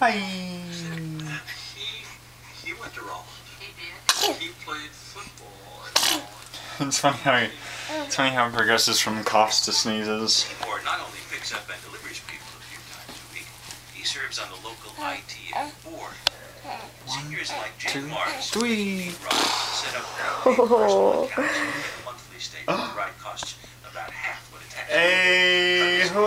Hi. He went to Roland. He did. He played football. It's funny how it progresses from coughs to sneezes. Or not only picks up and delivers people a few times a week, he serves on the local ITF board. Seniors like Jane Morris set up personal accounts and a monthly statement. The ride costs about half what it actually Hey, who